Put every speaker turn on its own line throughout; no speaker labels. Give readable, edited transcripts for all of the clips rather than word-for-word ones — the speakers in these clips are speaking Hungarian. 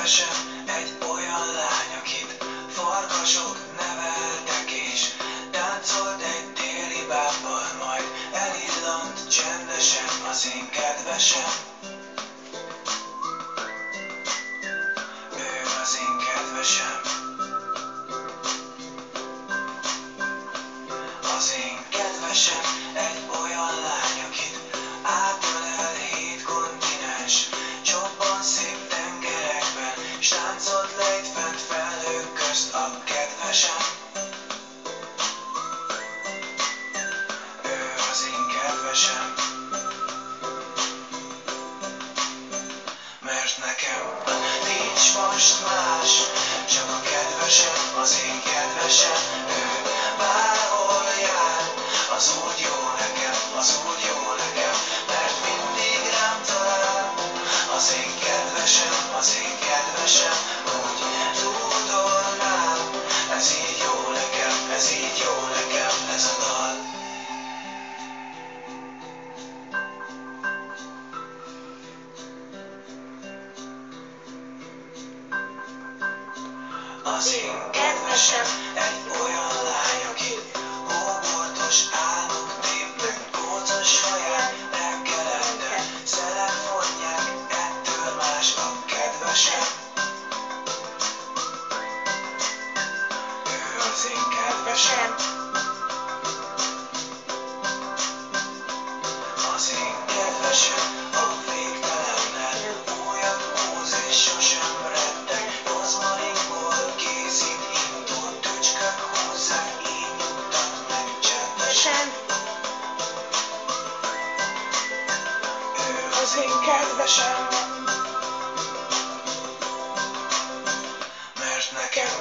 kedvesem, egy olyan lány, akit farkasok neveltek, és táncolt egy téli bábbal, majd elillant csendesen az én kedvesem. Ő az én kedvesem. Az én kedvesem, egy olyan lány, akit átölel 7 kontinens, csobban szép tengerekben, s táncot lejt fent felhők közt a kedvesem. Ő az én kedvesem. Mert nekem nincs most más, csak a kedvesem, az én kedvesem. Ő bárhol jár, az úgy jó nekem, az úgy jó nekem, mert mindig rám talál. Az én kedvesem, az én kedvesem, úgy tudolnám. Ez így jó nekem, ez így jó nekem, ez a dal. Az én kedvesem, egy olyan lány, akit hóbortos álmok tépnek, kócos haján reggelente, szelek vonják, ettől más a kedvesem. Ő az én kedvesem. Az én kedvesem, a végtelennel újat húz és sosem retteg, rozmarinból készít indult, tücskök hozzák, így nyugtat meg csendesen. Ő az én kedvesem. Mert nekem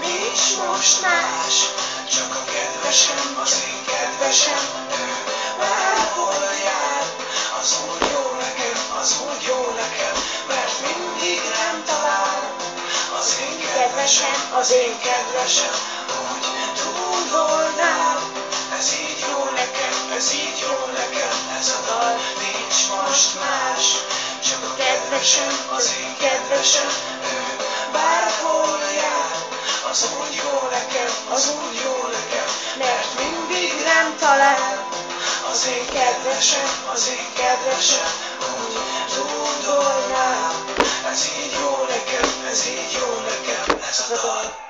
nincs most más, csak a kedvesem, az én kedvesem. Ő bárhol jár, az úgy jó nekem, az úgy jó nekem, mert mindig rám talál. Az én kedvesem, az én kedvesem, úgy tudolnám. Ez így jó nekem, ez így jó nekem, ez a dal. Nincs most más, csak a kedvesem, az én kedvesem. Ő bárhol jár, az úgy jó nekem, az úgy jó nekem, mert mindig rám talál. Az én kedvesem, az én kedvesem, úgy tudolnám. Ez így jó nekem, ez így jó nekem, ez a dal.